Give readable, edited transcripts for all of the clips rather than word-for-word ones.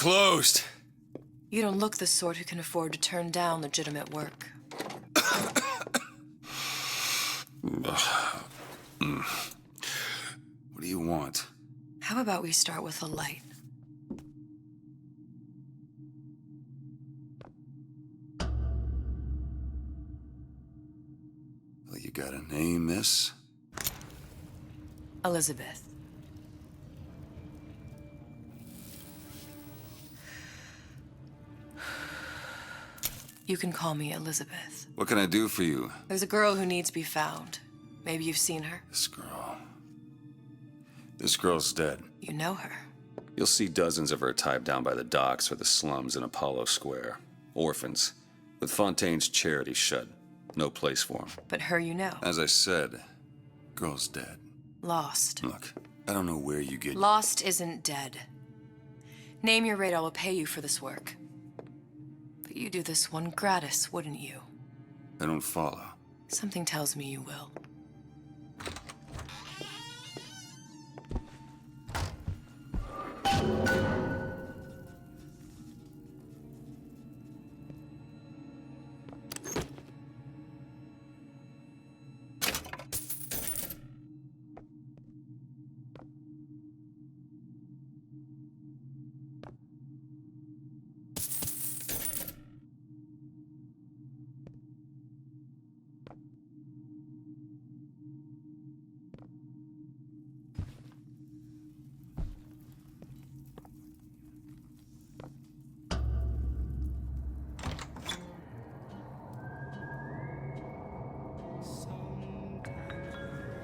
closed. You don't look the sort who can afford to turn down legitimate work. What do you want? How about we start with a light? Well, you got a name, miss? Elizabeth. You can call me Elizabeth. What can I do for you? There's a girl who needs to be found. Maybe you've seen her. This girl. This girl's dead. You know her. You'll see dozens of her tied down by the docks or the slums in Apollo Square. Orphans, with Fontaine's charity shut. No place for them. But her you know. As I said, girl's dead. Lost. Look, I don't know where you get... Lost isn't dead. Name your rate, I will pay you for this work. But you do this one gratis, wouldn't you? I don't follow. Something tells me you will.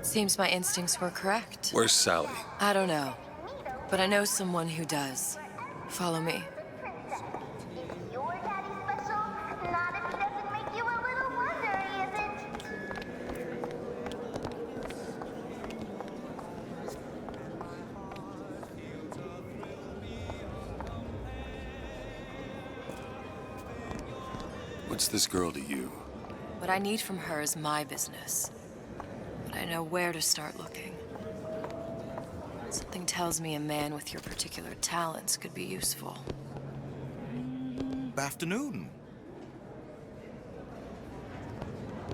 Seems my instincts were correct. Where's Sally? I don't know, but I know someone who does. Follow me. Is your daddy special? Not if he doesn't make you a little wonder, is it? What's this girl to you? What I need from her is my business. But I know where to start looking. Something tells me a man with your particular talents could be useful. Afternoon.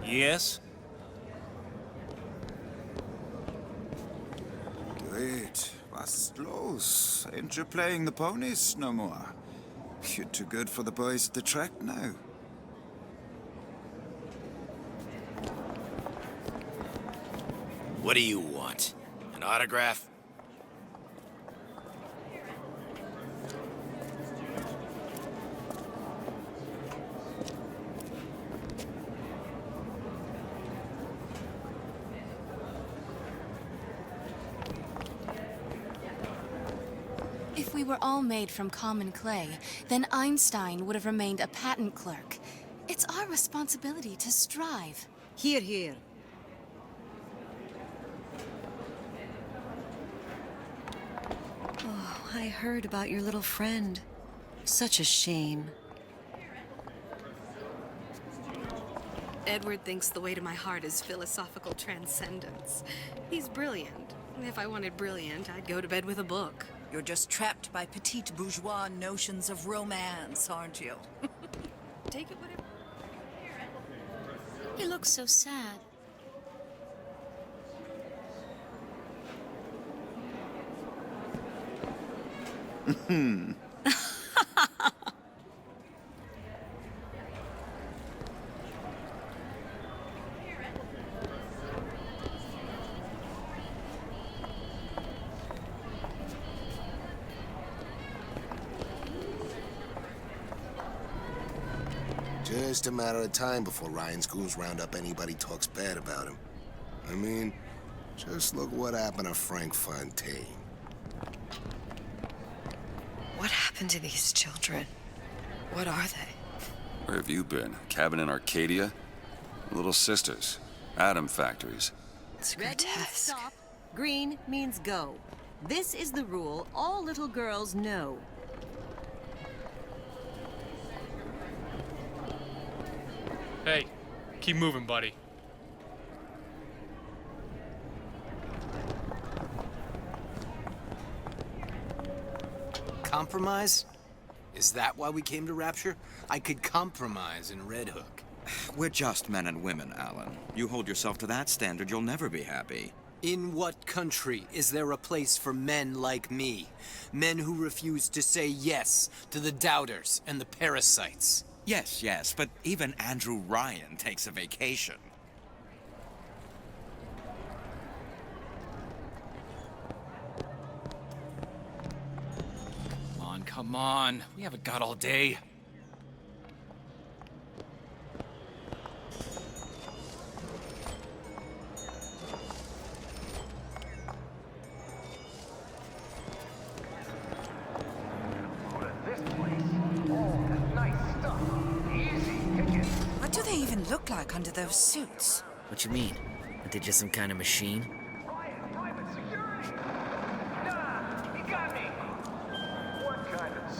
Yes? Wait, was ist los? Ain't you playing the ponies no more? You're too good for the boys at the track now. What do you want? An autograph? If we were all made from common clay, then Einstein would have remained a patent clerk. It's our responsibility to strive. Here, here. Oh, I heard about your little friend. Such a shame. Edward thinks the way to my heart is philosophical transcendence. He's brilliant. If I wanted brilliant, I'd go to bed with a book. You're just trapped by petite bourgeois notions of romance, aren't you? Take it whatever. He looks so sad. Just a matter of time before Ryan's goons round up anybody talks bad about him. I mean, just look what happened to Frank Fontaine. What happened to these children? What are they? Where have you been? Cabin in Arcadia? Little sisters. Atom factories. It's Ready, grotesque. stop. Green means go. This is the rule all little girls know. Hey, keep moving, buddy. Compromise? Is that why we came to Rapture? I could compromise in Red Hook. We're just men and women, Alan. You hold yourself to that standard, you'll never be happy. In what country is there a place for men like me? Men who refuse to say yes to the doubters and the parasites. Yes, but even Andrew Ryan takes a vacation. Come on. We haven't got all day. What do they even look like under those suits? What you mean? Are they just some kind of machine?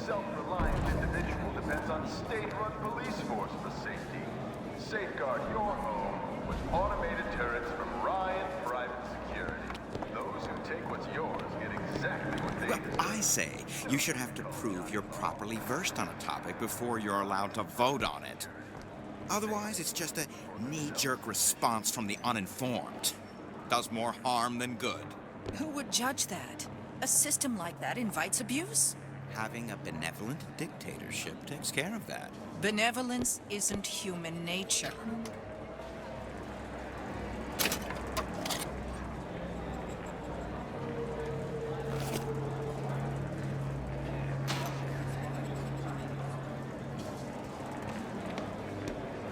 Self-reliant individual depends on state-run police force for safety. Safeguard your home with automated turrets from Ryan Private Security. Those who take what's yours get exactly what they deserve. I say you should have to prove you're properly versed on a topic before you're allowed to vote on it. Otherwise, it's just a knee-jerk response from the uninformed. Does more harm than good. Who would judge that? A system like that invites abuse? Having a benevolent dictatorship takes care of that. Benevolence isn't human nature.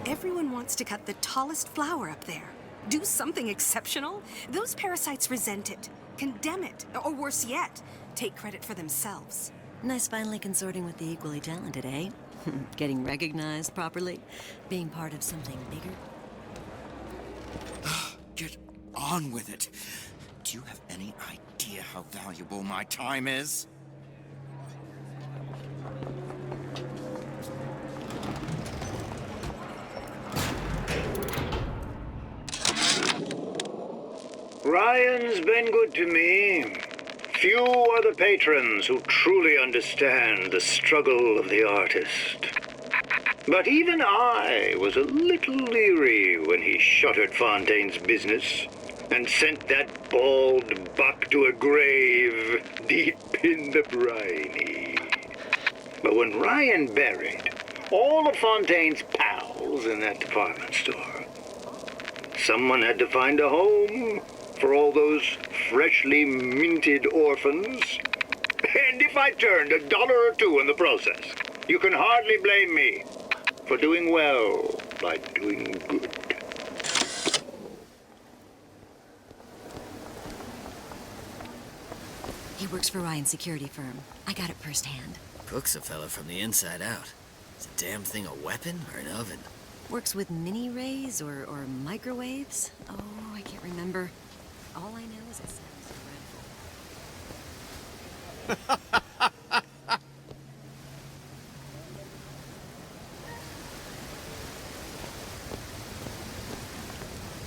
Everyone wants to cut the tallest flower up there. Do something exceptional. Those parasites resent it, condemn it, or worse yet, take credit for themselves. Nice finally consorting with the equally talented, eh? Getting recognized properly? Being part of something bigger? Get on with it. Do you have any idea how valuable my time is? Ryan's been good to me. Few are the patrons who truly understand the struggle of the artist. But even I was a little leery when he shuttered Fontaine's business and sent that bald buck to a grave deep in the briny. But when Ryan buried all of Fontaine's pals in that department store, someone had to find a home for all those freshly minted orphans. And if I turned $1 or $2 in the process, you can hardly blame me for doing well by doing good. He works for Ryan's security firm. I got it firsthand. Cooks a fella from the inside out. Is the damn thing a weapon or an oven? Works with mini-rays or microwaves? Oh, I can't remember. All I know is it sounds dreadful.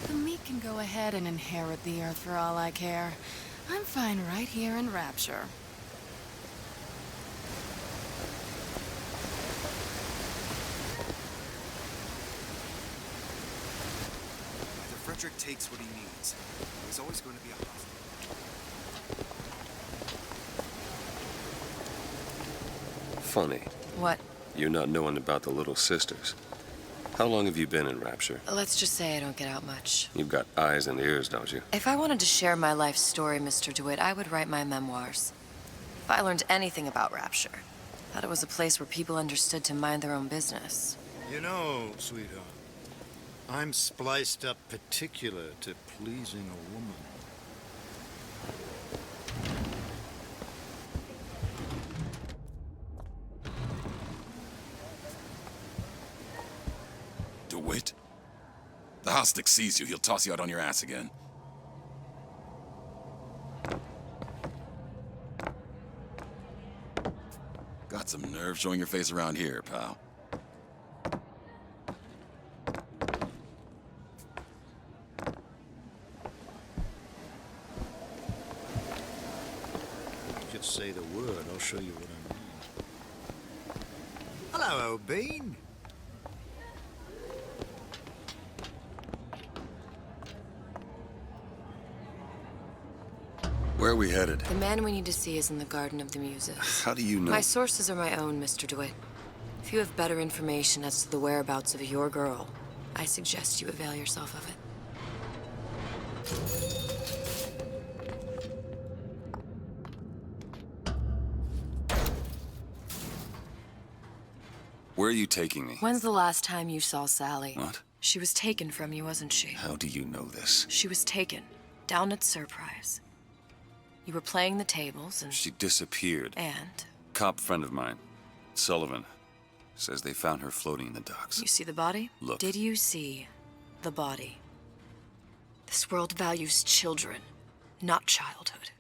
The meek can go ahead and inherit the earth for all I care. I'm fine right here in Rapture. Either Frederick takes what he needs. There's always going to be a hospital. Funny. What? You not knowing about the Little Sisters. How long have you been in Rapture? Let's just say I don't get out much. You've got eyes and ears, don't you? If I wanted to share my life story, Mr. DeWitt, I would write my memoirs. If I learned anything about Rapture, I thought it was a place where people understood to mind their own business. You know, sweetheart, I'm spliced up particular to pleasing a woman. DeWitt? The Hostic sees you, he'll toss you out on your ass again. Got some nerve showing your face around here, pal. Just say the word, I'll show you what I mean. Hello, old bean. Where are we headed? The man we need to see is in the Garden of the Muses. How do you know? My sources are my own, Mr. DeWitt. If you have better information as to the whereabouts of your girl, I suggest you avail yourself of it. Where are you taking me? When's the last time you saw Sally? What? She was taken from you, wasn't she? How do you know this? She was taken, down at Surprise. You were playing the tables and... She disappeared. And? Cop friend of mine, Sullivan, says they found her floating in the docks. You see the body? Look. Did you see the body? This world values children, not childhood.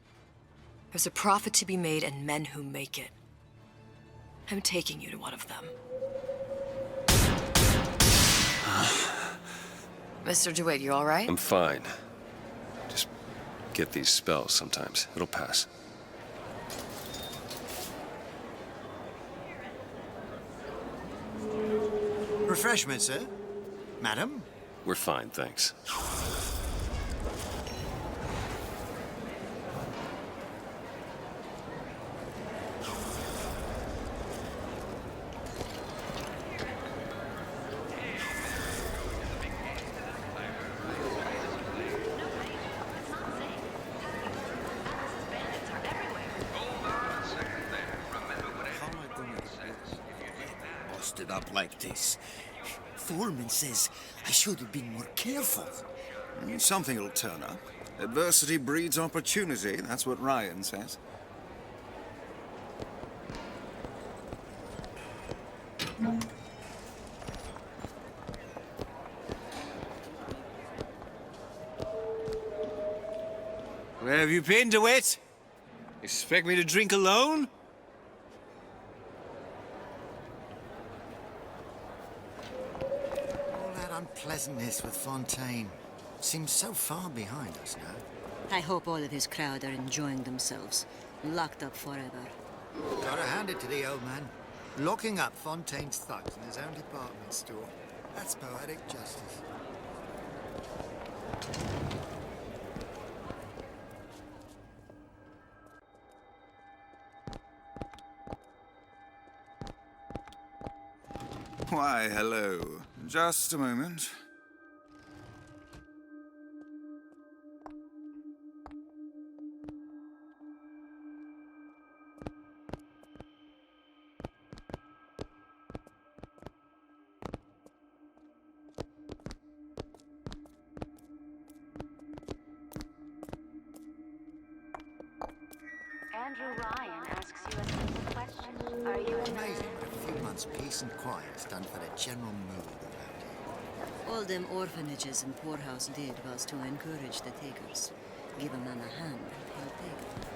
There's a profit to be made and men who make it. I'm taking you to one of them. Mr. DeWitt, you all right? I'm fine. Just get these spells sometimes. It'll pass. Refreshment, sir? Madam? We're fine, thanks. Busted up like this. Foreman says I should have been more careful. Something will turn up. Adversity breeds opportunity, that's what Ryan says. Where have you been, DeWitt? Expect me to drink alone? All that unpleasantness with Fontaine seems so far behind us now. I hope all of his crowd are enjoying themselves. Locked up forever. Gotta hand it to the old man. Locking up Fontaine's thugs in his own department store. That's poetic justice. Why, hello. Just a moment. Andrew Ryan asks you a simple question. Are you Amazing what a few months' peace and quiet has done for the general mood around here. All them orphanages and poorhouse did was to encourage the takers. Give a man a hand and he'll take it.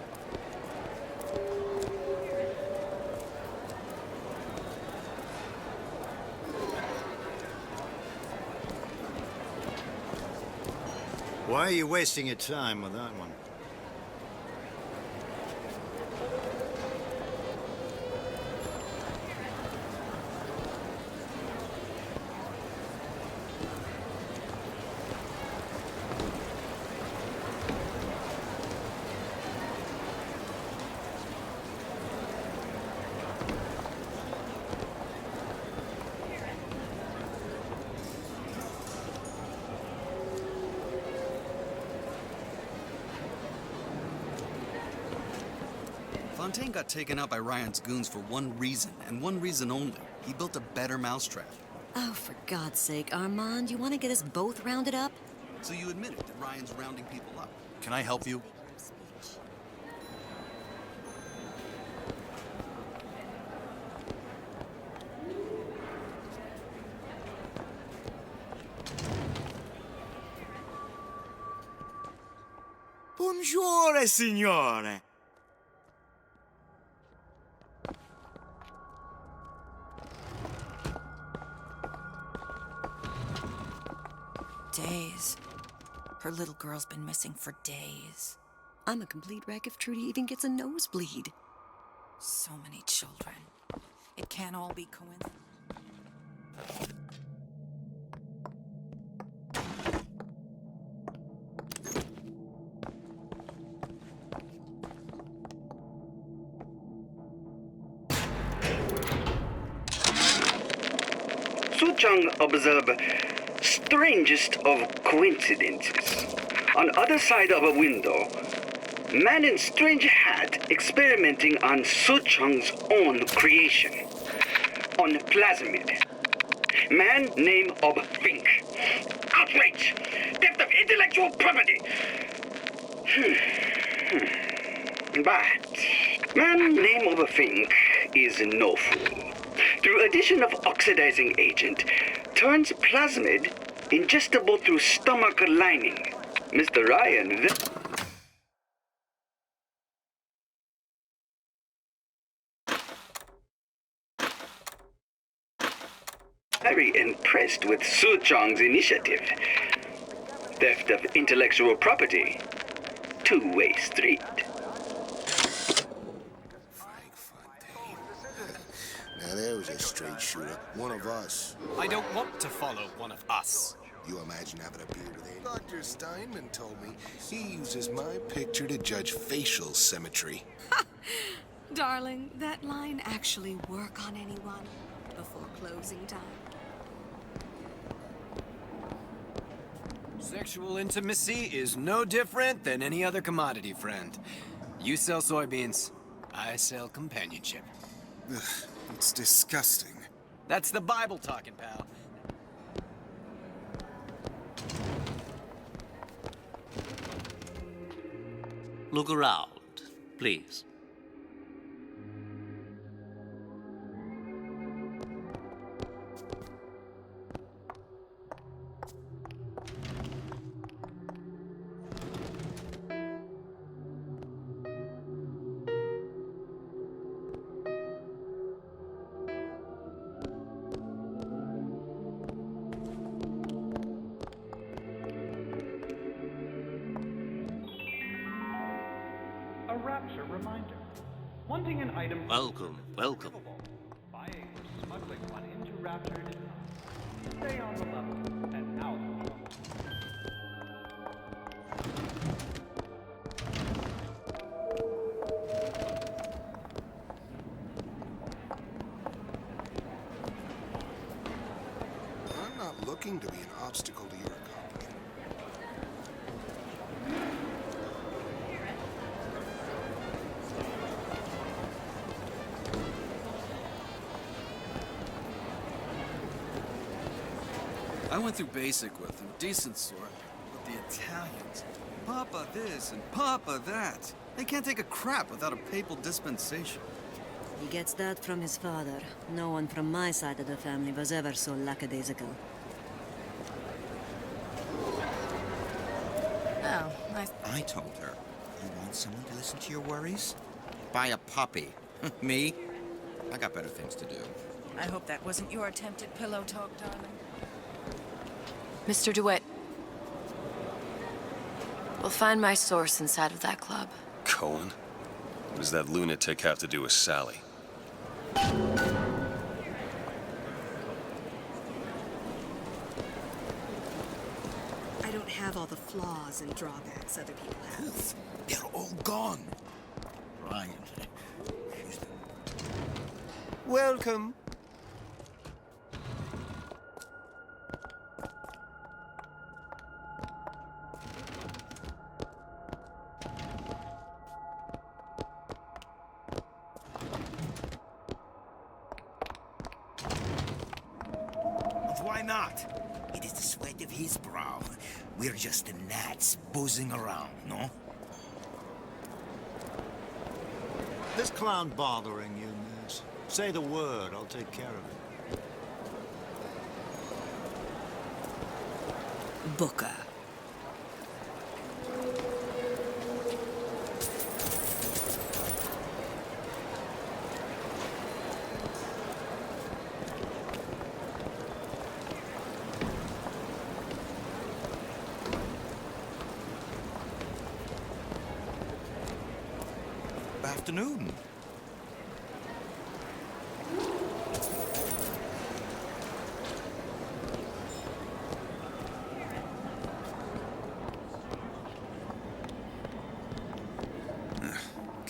Why are you wasting your time with that one? Fontaine got taken out by Ryan's goons for one reason, and one reason only. He built a better mousetrap. Oh, for God's sake, Armand, you want to get us both rounded up? So you admit it, that Ryan's rounding people up. Can I help you? Buongiorno, signore. Days. Her little girl's been missing for days. I'm a complete wreck if Trudy even gets a nosebleed. So many children. It can't all be coincidence. Suchang observe strangest of coincidences. On other side of a window, man in strange hat experimenting on Suchang's own creation. On plasmid. Man name of Fink. Outrage! Theft of intellectual property! But man name of a Fink is no fool. Through addition of oxidizing agent, turns plasmid ingestible through stomach lining. Mr. Ryan... very impressed with Suchong's initiative. Theft of intellectual property. Two-way street. Now there was a straight shooter. One of us. I don't want to follow one of us. You imagine having a beer with him? Dr. Steinman told me he uses my picture to judge facial symmetry. Darling, that line actually work on anyone before closing time. Sexual intimacy is no different than any other commodity, friend. You sell soybeans, I sell companionship. Ugh, it's disgusting. That's the Bible talking, pal. Look around, please. A rapture reminder. Wanting an item. Welcome, welcome. Buying or smuggling one into rapture is not. Stay on the level and out of trouble. I'm not looking to be an obstacle to your accomplishment. I went through basic with them, decent sort. But the Italians, Papa this and Papa that. They can't take a crap without a papal dispensation. He gets that from his father. No one from my side of the family was ever so lackadaisical. Oh, I told her, you want someone to listen to your worries? Buy a puppy. Me? I got better things to do. I hope that wasn't your attempt at pillow talk, darling. Mr. DeWitt. We'll find my source inside of that club. Cohen? What does that lunatic have to do with Sally? I don't have all the flaws and drawbacks other people have. They're all gone. Ryan. Welcome. Why not? It is the sweat of his brow. We're just the gnats buzzing around, no? This clown bothering you, miss? Say the word, I'll take care of it. Booker. Afternoon.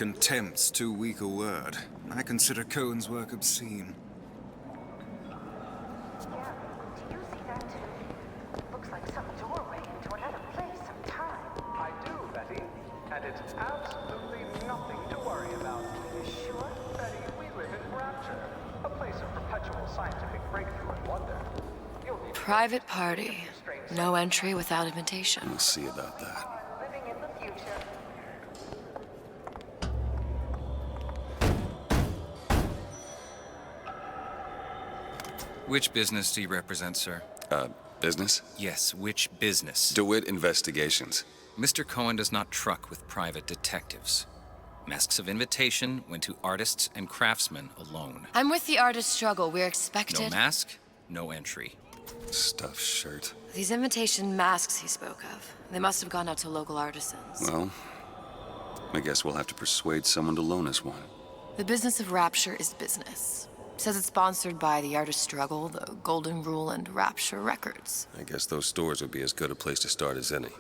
Contempt's too weak a word. I consider Cohen's work obscene. Do you see that too? Looks like some doorway into another place, some time. I do, Betty. And it's absolutely nothing to worry about. You sure? Betty, we live in Rapture, a place of perpetual scientific breakthrough and wonder. You'll need Private party. No entry without invitation. We'll see about that. Living in the future. Which business do you represent, sir? Business? Yes, which business? DeWitt Investigations. Mr. Cohen does not truck with private detectives. Masks of invitation went to artists and craftsmen alone. I'm with the artist struggle. We're expected. No mask, no entry. Stuffed shirt. These invitation masks he spoke of. They must have gone out to local artisans. Well, I guess we'll have to persuade someone to loan us one. The business of Rapture is business. Says it's sponsored by the Artist Struggle, the Golden Rule, and Rapture Records. I guess those stores would be as good a place to start as any.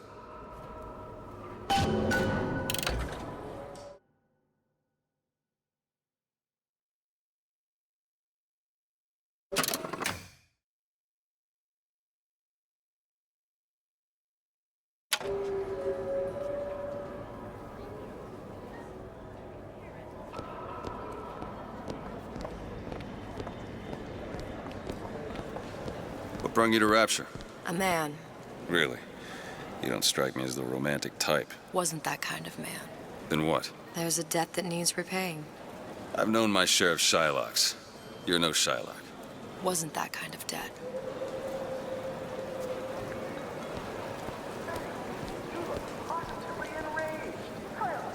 What brought you to Rapture? A man. Really? You don't strike me as the romantic type. Wasn't that kind of man. Then what? There's a debt that needs repaying. I've known my share of Shylocks. You're no Shylock. Wasn't that kind of debt.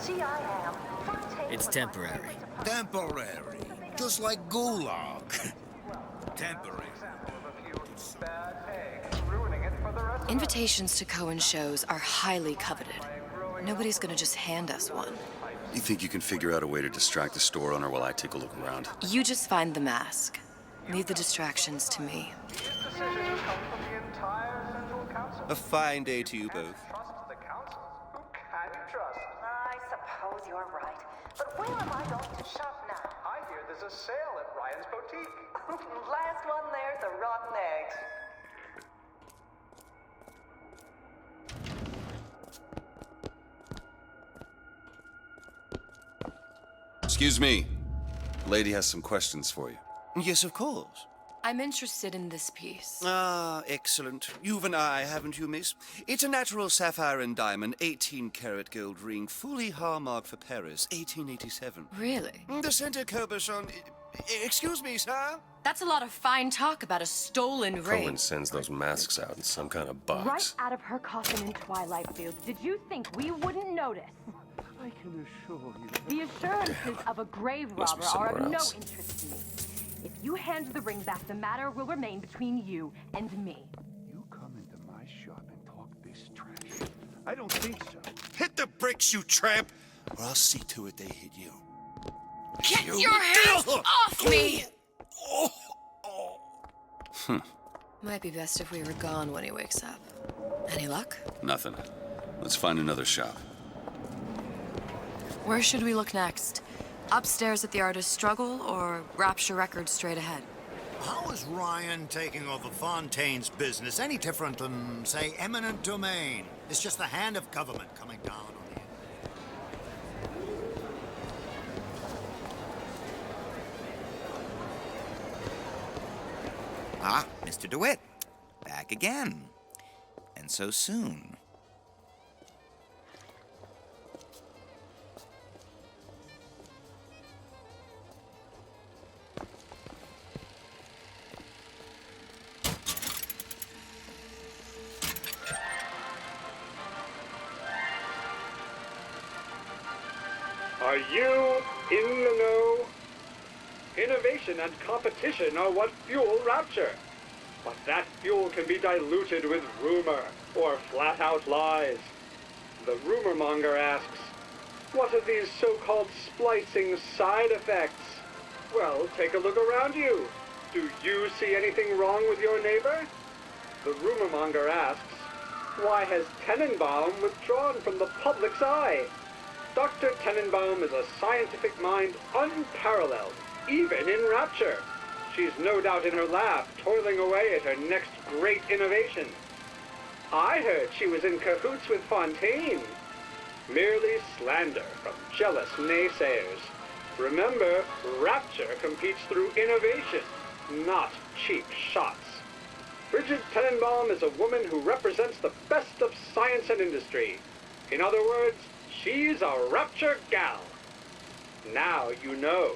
Gee, I am. It's temporary. Temporary. Just like Gulag. Temporary. Invitations to Cohen shows are highly coveted. Nobody's gonna just hand us one. You think you can figure out a way to distract the store owner while I take a look around? You just find the mask. Leave the distractions to me. A fine day to you both. I suppose you're right. But where am I going to shop now? I hear there's a sale at Ryan's Boutique. Last one there's the rotten eggs. Excuse me. Lady has some questions for you. Yes, of course. I'm interested in this piece. Ah, excellent. You've an eye, haven't you, miss? It's a natural sapphire and diamond, 18-karat gold ring, fully hallmarked for Paris, 1887. Really? The center cabochon... Excuse me, sir? That's a lot of fine talk about a stolen ring. Cohen sends those masks out in some kind of box. Right out of her coffin in Twilight Fields. Did you think we wouldn't notice? I can assure you. The assurances of a grave Must be robber are of somewhere no else. interest to me. If you hand the ring back, the matter will remain between you and me. You come into my shop and talk this trash. I don't think so. Hit the bricks, you tramp! Or I'll see to it they hit you. Get your hands off me! Might be best if we were gone when he wakes up. Any luck? Nothing. Let's find another shop. Where should we look next? Upstairs at the Artist Struggle or Rapture Records straight ahead? How is Ryan taking over Fontaine's business any different than, say, eminent domain? It's just the hand of government coming down on the Ah, Mr. DeWitt. Back again. And so soon. Are you in the know? Innovation and competition are what fuel Rapture. But that fuel can be diluted with rumor or flat-out lies. The rumor monger asks, what are these so-called splicing side effects? Well, take a look around you. Do you see anything wrong with your neighbor? The rumor monger asks, why has Tenenbaum withdrawn from the public's eye? Dr. Tenenbaum is a scientific mind unparalleled, even in Rapture. She's no doubt in her lab, toiling away at her next great innovation. I heard she was in cahoots with Fontaine. Merely slander from jealous naysayers. Remember, Rapture competes through innovation, not cheap shots. Bridget Tenenbaum is a woman who represents the best of science and industry. In other words, she's a Rapture gal. Now you know.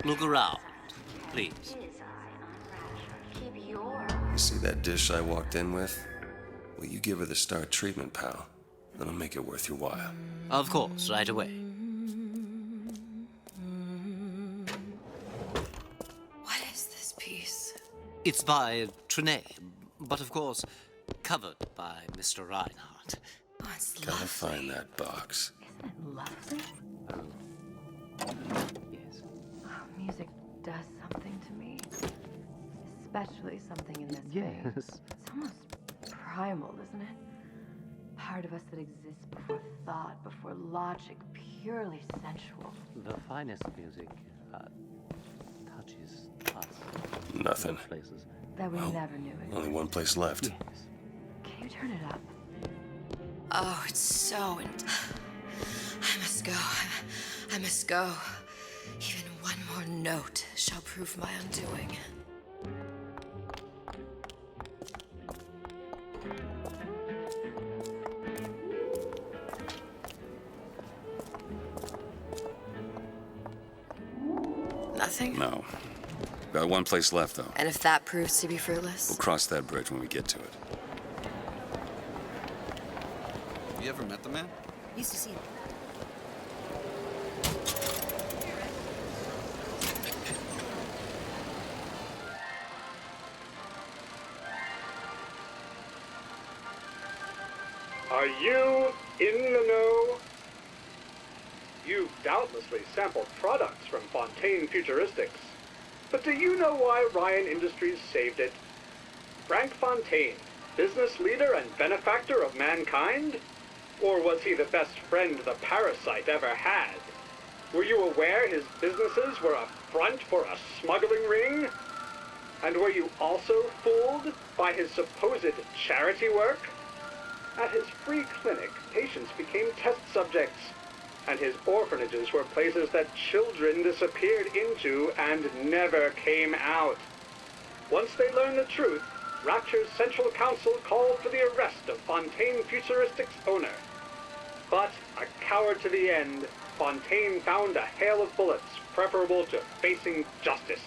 Look around, please. You see that dish I walked in with? Well, you give her the Star treatment, pal. That'll make it worth your while. Of course, right away. What is this piece? It's by Trenet, but of course, covered by Mr. Reinhardt. Oh, it's Gotta find that box. Lovely? Yes. Oh, music does something to me. Especially something in this Yes. phase. It's almost primal, isn't it? Part of us that exists before thought, before logic, purely sensual. The finest music touches us. Nothing. Places. That we never knew it. Only one place left. Can you turn it up? Oh, it's so... I must go. I must go. Even one more note shall prove my undoing. Nothing? No. Got one place left, though. And if that proves to be fruitless? We'll cross that bridge when we get to it. You ever met the man? Used to see him. Are you in the know? You've doubtlessly sampled products from Fontaine Futuristics. But do you know why Ryan Industries saved it? Frank Fontaine, business leader and benefactor of mankind? Or was he the best friend the parasite ever had? Were you aware his businesses were a front for a smuggling ring? And were you also fooled by his supposed charity work? At his free clinic, patients became test subjects, and his orphanages were places that children disappeared into and never came out. Once they learned the truth, Rapture's Central Council called for the arrest of Fontaine Futuristics' owner. But, a coward to the end, Fontaine found a hail of bullets preferable to facing justice.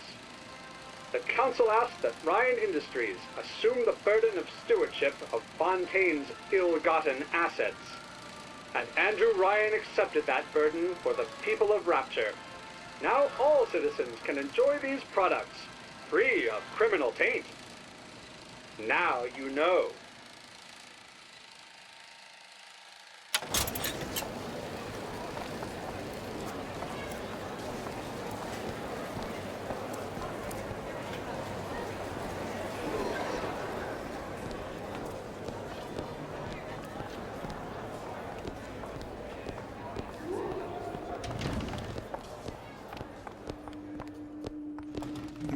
The council asked that Ryan Industries assume the burden of stewardship of Fontaine's ill-gotten assets. And Andrew Ryan accepted that burden for the people of Rapture. Now all citizens can enjoy these products, free of criminal taint. Now you know.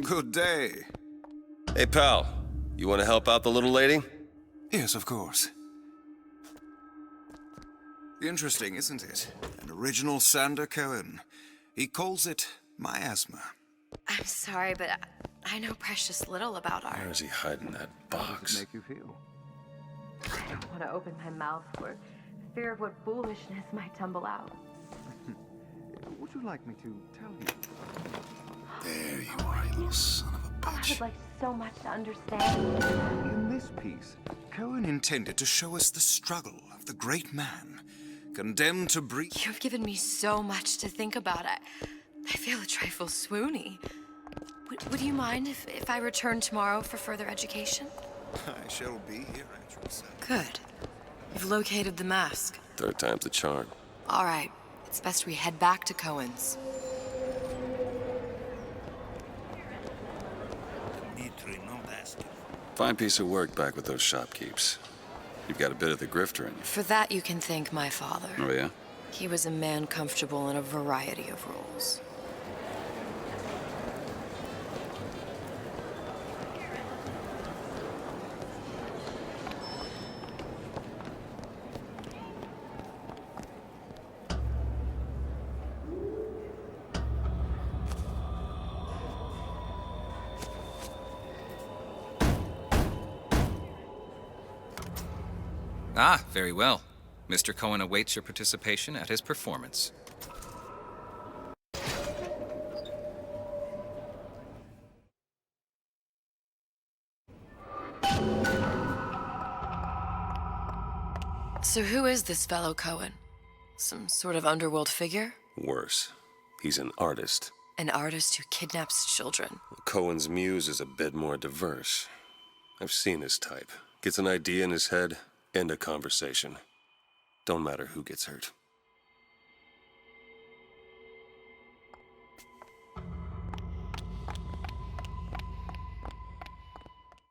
Good day. Hey, pal. You want to help out the little lady? Yes, of course. Interesting, isn't it? An original Sander Cohen. He calls it miasma. I'm sorry, but I know precious little about art. Where is he hiding that box? Make you feel? I don't want to open my mouth for fear of what foolishness might tumble out. Would you like me to tell you? There you are, you little son of a I bitch. would like so much to understand. In this piece, Cohen intended to show us the struggle of the great man, condemned to breathe. You've given me so much to think about. I feel a trifle swoony. Would you mind if I return tomorrow for further education? I shall be here at your service. Good. You've located the mask. Third time's the charm. All right. It's best we head back to Cohen's. Fine piece of work back with those shopkeeps. You've got a bit of the grifter in you. For that, you can thank my father. Oh, yeah? He was a man comfortable in a variety of roles. Ah, very well. Mr. Cohen awaits your participation at his performance. So who is this fellow Cohen? Some sort of underworld figure? Worse. He's an artist. An artist who kidnaps children. Cohen's muse is a bit more diverse. I've seen his type. Gets an idea in his head, end a conversation. Don't matter who gets hurt.